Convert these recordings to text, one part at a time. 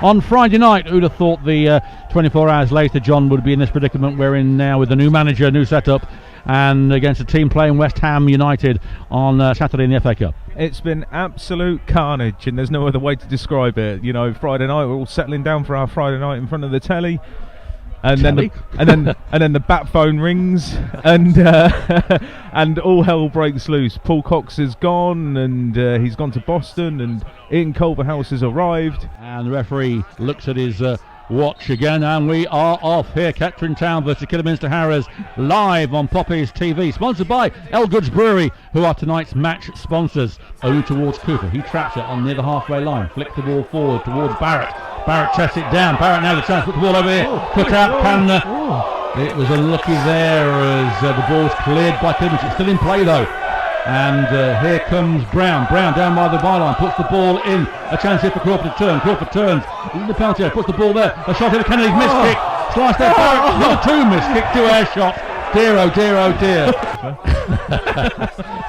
on Friday night. Who'd have thought the 24 hours later John would be in this predicament we're in now, with a new manager, new setup, and against a team playing West Ham United on Saturday in the FA Cup. It's been absolute carnage, and there's no other way to describe it. You know, Friday night, we're all settling down for our Friday night in front of the telly. And then the bat phone rings, and and all hell breaks loose. Paul Cox is gone, and he's gone to Boston, and Ian Culverhouse has arrived. And the referee looks at his watch again, and we are off here. Kettering Town versus Kidderminster Harriers, live on Poppy's TV, sponsored by Elgood's Brewery, who are tonight's match sponsors. Over towards Cooper, he traps it on near the halfway line, flicks the ball forward towards Barrett. Barrett chests it down. Barrett now the chance to put the ball over here. Cut out Panner. It was unlucky there as the ball's cleared by Kidderminster. It's still in play though. And here comes Brown. Brown down by the byline, puts the ball in. A chance here for Crawford to turn. Crawford turns. The penalty area, puts the ball there. A shot here to Kennedy's miss kick. Sliced there. Barrett. Another two miss kick, two air shots. Dear oh dear oh dear.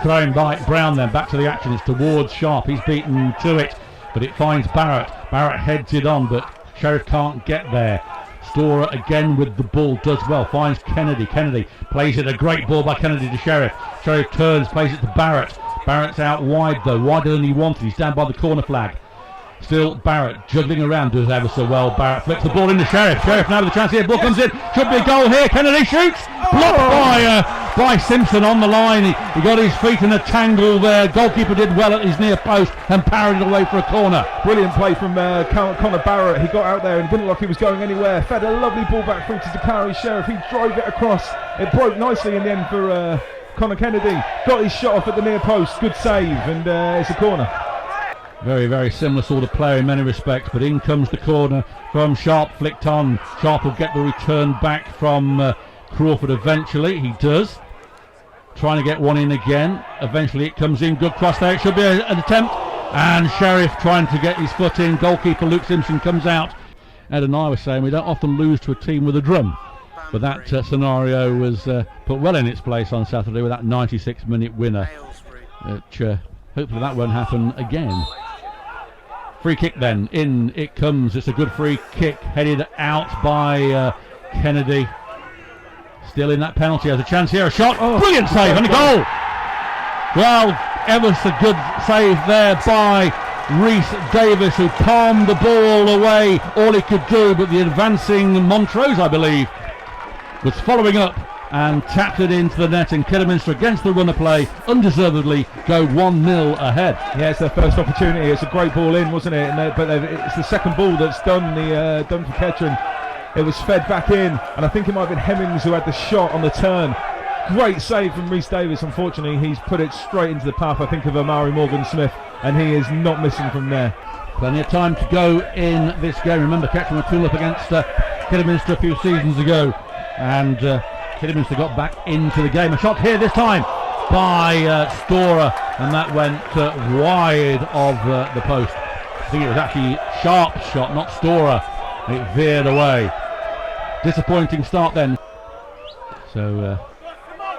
Thrown by Brown then. Back to the action. It's towards Sharp. He's beaten to it, but it finds Barrett. Barrett heads it on, but Sheriff can't get there. Storer again with the ball, does well, finds Kennedy. Kennedy plays it, a great ball by Kennedy to Sheriff. Sheriff turns, plays it to Barrett. Barrett's out wide though, wider than he wanted. He's down by the corner flag. Still Barrett juggling around, does ever so well. Barrett flips the ball into Sheriff. Sheriff now with a chance here, ball comes in, should be a goal here. Kennedy shoots, blocked by Simpson on the line. He got his feet in a tangle there. Goalkeeper did well at his near post and parried it away for a corner. Brilliant play from Connor Barrett. He got out there and didn't look like he was going anywhere. Fed a lovely ball back through to Zakari Sheriff. He drove it across. It broke nicely in the end for Connor Kennedy. Got his shot off at the near post. Good save, and it's a corner. Very, very similar sort of player in many respects, but in comes the corner from Sharp, flicked on. Sharp will get the return back from Crawford eventually. He does. Trying to get one in again. Eventually it comes in. Good cross there. It should be an attempt. And Sheriff trying to get his foot in. Goalkeeper Luke Simpson comes out. Ed and I were saying we don't often lose to a team with a drum, but that scenario was put well in its place on Saturday with that 96-minute winner. Which, hopefully that won't happen again. Free kick then, in it comes. It's a good free kick, headed out by Kennedy. Still in that penalty, has a chance here, a shot, brilliant save and a goal. Well, ever so good save there by Rhys Davis, who palmed the ball away, all he could do, but the advancing Montrose, I believe, was following up and tapped it into the net, and Kidderminster, against the run of play, undeservedly go 1-0 ahead. Yeah, it's their first opportunity. It's a great ball in, wasn't it? But it's the second ball that's done for Kettering. It was fed back in, and I think it might have been Hemmings who had the shot on the turn. Great save from Rhys Davis. Unfortunately, he's put it straight into the path, I think, of Amari Morgan-Smith, and he is not missing from there. Plenty of time to go in this game. Remember, Kettering were 2-0 up against Kidderminster a few seasons ago, and Kidderminster got back into the game. A shot here this time by Storer, and that went wide of the post. I think it was actually Sharp's shot, not Storer. It veered away. Disappointing start then. So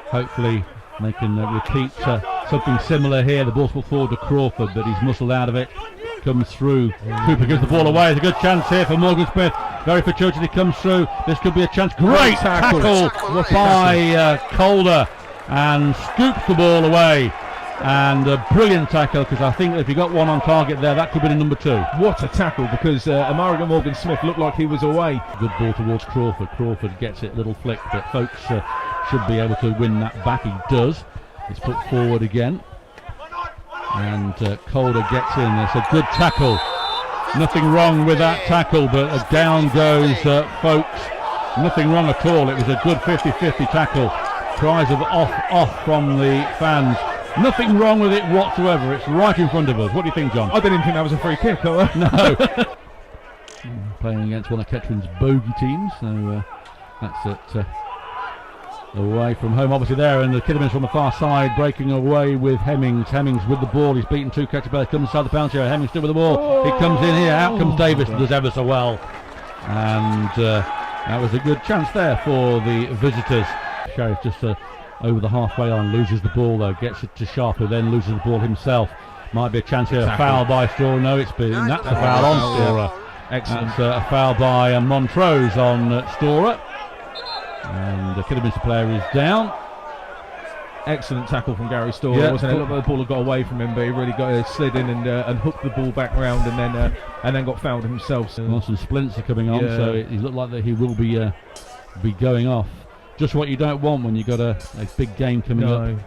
hopefully they can repeat something similar here. The ball's put forward to Crawford, but he's muscled out of it. Comes through. Cooper gives the ball away. There's a good chance here for Morgan Smith. Very fortuitously comes through. This could be a chance. Great tackle by Calder, and scoops the ball away. And a brilliant tackle, because I think if you got one on target there, that could be the number 2. What a tackle, because Amari Morgan-Smith looked like he was away. Good ball towards Crawford. Crawford gets it, little flick, but folks should be able to win that back. He does. It's put forward again. And Calder gets in. It's a good tackle. Nothing wrong with that tackle, but down goes folks. Nothing wrong at all. It was a good 50-50 tackle. Cries of off from the fans. Nothing wrong with it whatsoever. It's right in front of us. What do you think, John? I didn't even think that was a free kick. No. Playing against one of Kettering's bogey teams, so that's it. Away from home, obviously there, and the Kidderminster on the far side, breaking away with Hemmings. Hemmings with the ball. He's beaten 2 Kettering. Comes inside the penalty area. Hemmings still with the ball. It comes in here. Out comes Davis. Does ever so well, and that was a good chance there for the visitors. Sheriff just over the halfway line, loses the ball though, gets it to Sharp, who then loses the ball himself. Might be a chance here, a foul by Storer. No, that's a foul on Storer. Excellent. That's a foul by Montrose on Storer. And the Kidderminster player is down. Excellent tackle from Gary Storer, wasn't it? Looked like the ball had got away from him, but he really got slid in and hooked the ball back round, and then got fouled himself. So. Well, some splints are coming on, so it looked like that he will be going off. Just what you don't want when you've got a big game coming up.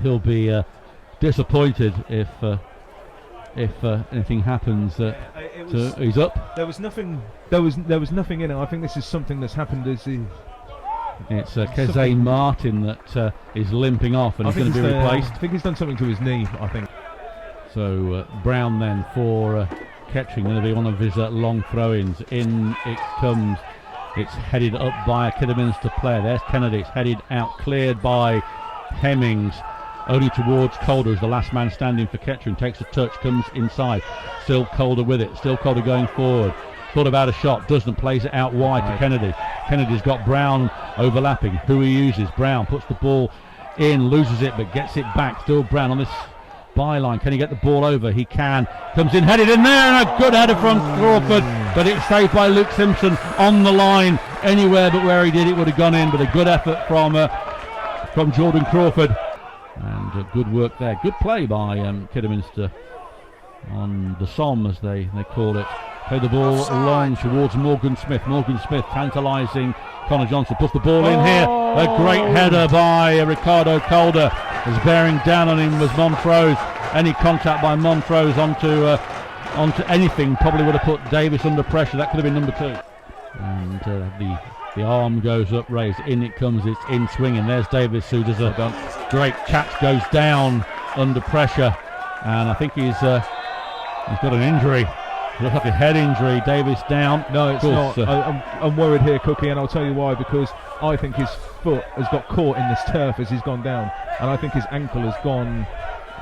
He'll be disappointed if anything happens. So he's up. There was nothing. There was nothing in it. I think this is something that's happened. It's Keze Martin that is limping off, and he's going to be replaced. I think he's done something to his knee, I think. So Brown then for Kettering, going to be one of his long throw-ins. In it comes. It's headed up by a Kidderminster player. There's Kennedy. It's headed out, cleared by Hemmings. Only towards Calder as the last man standing for Kettering. Takes a touch, comes inside. Still Calder with it. Still Calder going forward. Thought about a shot, doesn't, plays it out wide to Kennedy. Kennedy's got Brown overlapping. Who he uses. Brown puts the ball in, loses it, but gets it back. Still Brown on this byline. Can he get the ball over? He can. Comes in, headed in there, and a good header from Crawford, but it's saved by Luke Simpson on the line. Anywhere but where he did, it would have gone in, but a good effort from Jordan Crawford. And good work there. Good play by Kidderminster on the Somme, as they call it. Play the ball long towards Morgan Smith. Morgan Smith tantalising Connor Johnson. Puts the ball in here. A great header by Ricardo Calder. As bearing down on him was Montrose. Any contact by Montrose onto anything probably would have put Davis under pressure. That could have been number 2. And the arm goes up, raised. In it comes. It's in swinging. There's Davis, who does a great catch. Goes down under pressure, and I think he's got an injury. Looks like a head injury. Davis down. No, it's not. I'm worried here, Cookie, and I'll tell you why. Because I think his foot has got caught in this turf as he's gone down, and I think his ankle has gone.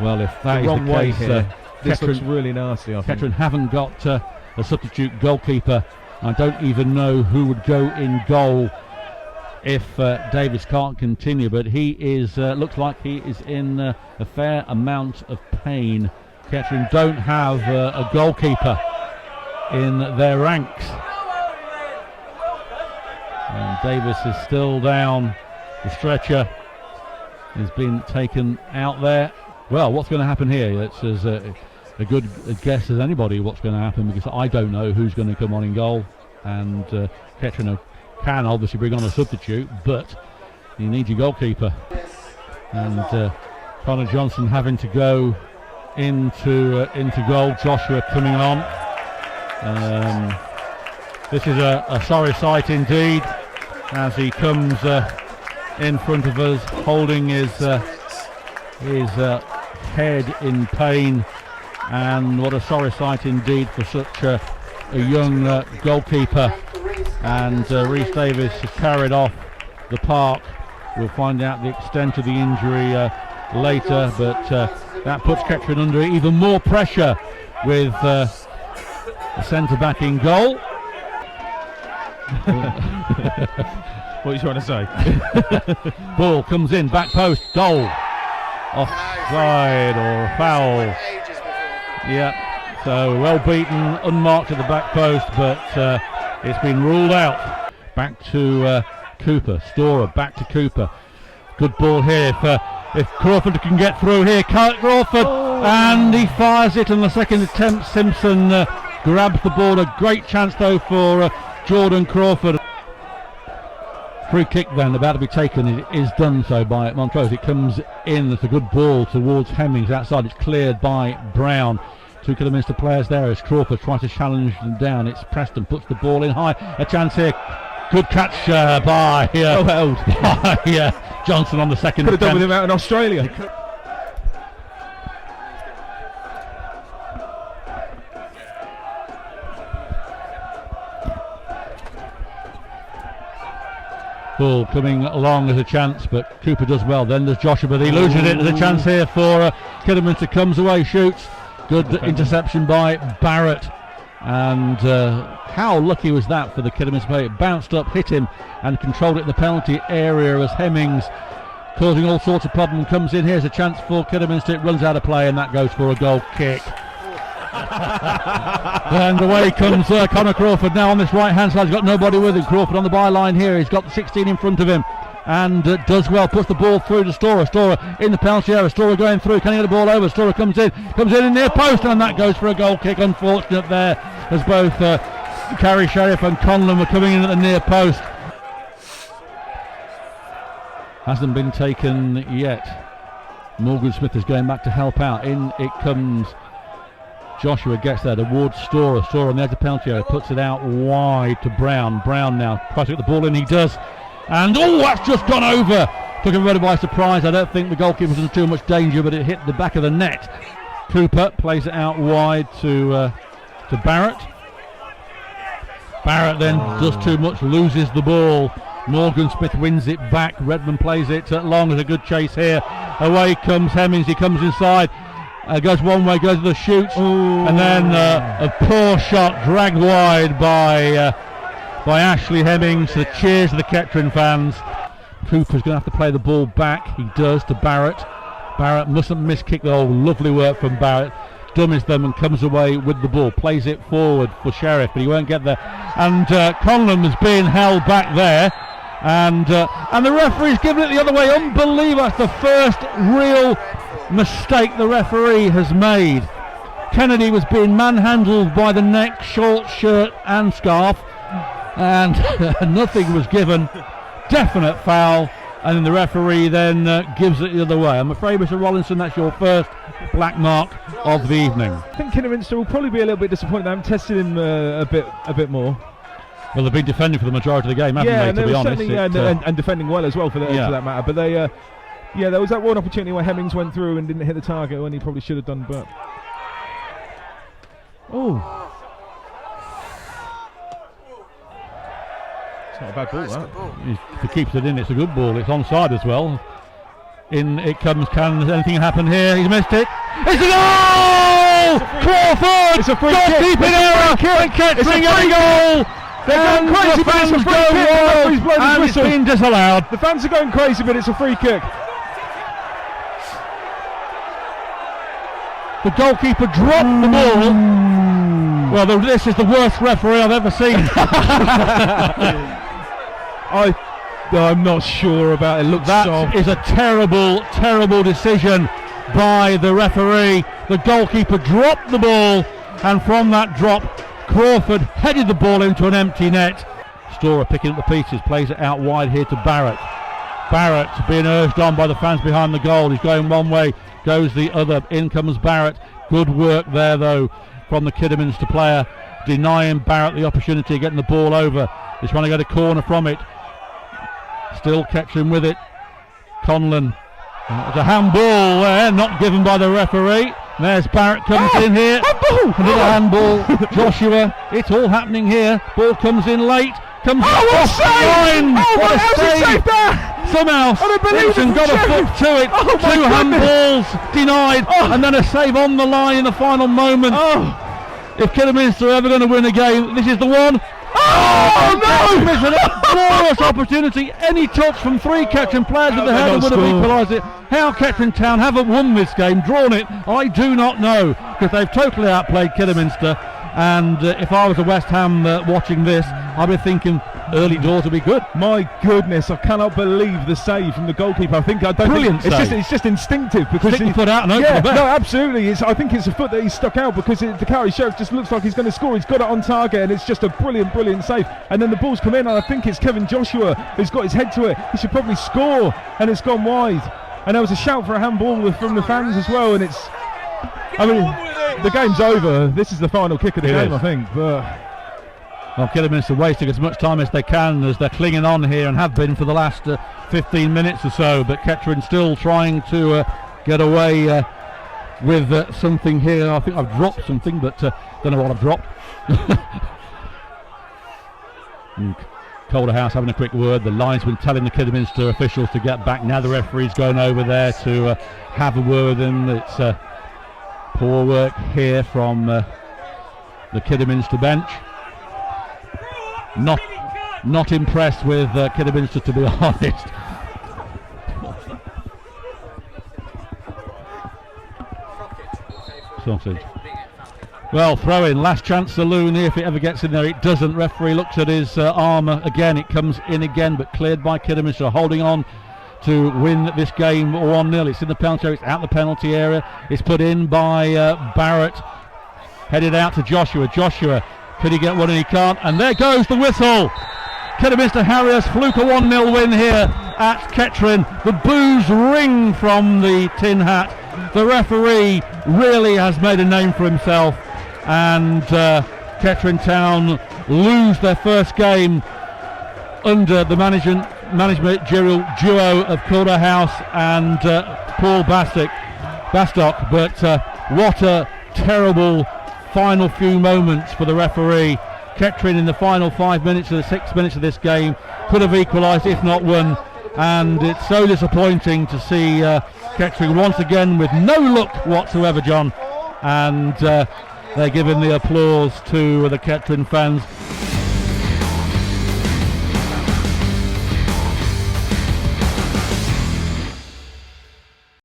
Well, if that is wrong the way case, here, this looks really nasty. I think Kettering haven't got a substitute goalkeeper. I don't even know who would go in goal if Davis can't continue. But he is looks like he is in a fair amount of pain. Kettering don't have a goalkeeper in their ranks, and Davis is still down. The stretcher has been taken out there. Well, what's going to happen here? It's as a good guess as anybody what's going to happen, because I don't know who's going to come on in goal, and Kettering can obviously bring on a substitute, but you need your goalkeeper, and Connor Johnson having to go into goal. Joshua coming on. This is a sorry sight indeed, as he comes in front of us, holding his head in pain, and what a sorry sight indeed for such a young goalkeeper. And Rhys Davis has carried off the park. We'll find out the extent of the injury later, but that puts Kettering under even more pressure with the centre back in goal. What are you trying to say? Ball comes in, back post, goal. Offside or foul. Yeah, so well beaten, unmarked at the back post, but it's been ruled out. Back to Cooper, Storer back to Cooper. Good ball here if Crawford can get through here. Crawford, and he fires it on the second attempt. Simpson grabs the ball. A great chance though for Jordan Crawford. Free kick then about to be taken. It is done so by Montrose. It comes in. It's a good ball towards Hemmings outside. It's cleared by Brown. 2 Kidderminster players there as Crawford tries to challenge them down. It's Preston puts the ball in high. A chance here. Good catch by Johnson on the second attempt. Could have done with him out in Australia. Ball coming along as a chance, but Cooper does well. Then there's Joshua, but he loses it. There's a chance here for Kidderminster. Comes away, shoots. Good interception by Barrett. And how lucky was that for the Kidderminster player? It bounced up, hit him, and controlled it in the penalty area as Hemmings, causing all sorts of problems, comes in. Here's a chance for Kidderminster. It runs out of play, and that goes for a goal kick. And away comes Connor Crawford now on this right hand side. He's got nobody with him. Crawford on the byline here. He's got the 16 in front of him and does well. Puts the ball through to Storer. Storer in the penalty area. Storer going through. Can he get the ball over? Storer comes in near post, and that goes for a goal kick. Unfortunate there as both Carrie Sheriff and Conlon were coming in at the near post. Hasn't been taken yet. Morgan Smith is going back to help out. In it comes Joshua, gets there towards Storer. Storer on the edge of the penalty area, puts it out wide to Brown. Brown now tries to get the ball in, he does. And that's just gone over. Took everybody by surprise. I don't think the goalkeeper was in too much danger, but it hit the back of the net. Cooper plays it out wide to Barrett. Barrett then does too much, loses the ball. Morgan Smith wins it back. Redmond plays it long. There's a good chase here. Away comes Hemmings. He comes inside. Goes one way, goes to the shoot. And then a poor shot dragged wide by Ashley Hemmings. The cheers of the Kettering fans. Cooper's going to have to play the ball back. He does to Barrett. Barrett mustn't miss kick though. Lovely work from Barrett. Dummies them and comes away with the ball. Plays it forward for Sheriff, but he won't get there. And Conlon is being held back there. And the referee's given it the other way. Unbelievable. That's the first real mistake the referee has made. Kennedy was being manhandled by the neck, short shirt and scarf, and nothing was given. Definite foul, and then the referee then gives it the other way. I'm afraid, Mr. Rollinson, that's your first black mark of the evening. I think Kidderminster will probably be a little bit disappointed. I haven't tested him a bit more. Well, they've been defending for the majority of the game, haven't they, to be honest? And defending well as well for that matter. But they, there was that one opportunity where Hemmings went through and didn't hit the target when he probably should have done. But it's not a bad ball, that. If he keeps it in, it's a good ball. It's onside as well. In it comes. Can anything happen here? He's missed it. It's a goal! Crawford! It's a free kick. Goalkeeping error. And Kettering a goal. They're going crazy, but it's a free kick. And it's been disallowed. The fans are going crazy, but it's a free kick. The goalkeeper dropped the ball. Well, this is the worst referee I've ever seen. I'm not sure about it. That is a terrible, terrible decision by the referee. The goalkeeper dropped the ball, and from that drop, Crawford headed the ball into an empty net. Storer picking up the pieces, plays it out wide here to Barrett. Barrett being urged on by the fans behind the goal. He's going one way, goes the other. In comes Barrett. Good work there though from the Kidderminster player, denying Barrett the opportunity of getting the ball over. He's trying to get a corner from it. Still Kettering with it. Conlon. There's a handball there, not given by the referee. There's Barrett comes in here. Another handball. Joshua. It's all happening here. Ball comes in late. Comes off the line. What a save! Somehow Simpson got a foot to it. Two handballs denied, and then a save on the line in the final moment. If Kidderminster are ever going to win a game, this is the one. Missed a glorious opportunity. Any touch from three Kettering players with the header would have equalised it. How Kettering Town haven't won this game, drawn it, I do not know, because they've totally outplayed Kidderminster. And if I was a West Ham watching this, I'd be thinking early doors will be good. My goodness, I cannot believe the save from the goalkeeper. It's just instinctive, because he put out and open the back. No, absolutely. I think it's a foot that he stuck out, because the Carrie Sheriff just looks like he's going to score. He's got it on target, and it's just a brilliant save. And then the ball's come in, and I think it's Kevin Joshua who's got his head to it. He should probably score, and it's gone wide. And there was a shout for a handball from the fans as well, and the game's over. This is the final kick of the game, I think. But Kidderminster wasting as much time as they can as they're clinging on here, and have been for the last 15 minutes or so. But Kettering still trying to get away with something here. I think I've dropped something, but don't know what I've dropped. Calderhouse having a quick word. The linesman telling the Kidderminster officials to get back. Now the referee's going over there to have a word with them. It's poor work here from the Kidderminster bench. Not impressed with Kidderminster, to be honest. Sausage. Well, throw in, last chance saloon. If it ever gets in there, it doesn't. Referee looks at his armour again. It comes in again, but cleared by Kidderminster, holding on to win this game 1-0. It's in the penalty area, it's out the penalty area. It's put in by Barrett, headed out to Joshua. Joshua, could he get one? And he can't. And there goes the whistle. Kidderminster Harriers fluke a 1-0 win here at Kettering. The boos ring from the tin hat. The referee really has made a name for himself, and Kettering Town lose their first game under the managerial duo of Calder House and Paul Bastock. But what a terrible final few moments for the referee. Kettering in the final 5 minutes of the 6 minutes of this game could have equalised, if not won, and it's so disappointing to see Kettering once again with no look whatsoever, John, and they're giving the applause to the Kettering fans.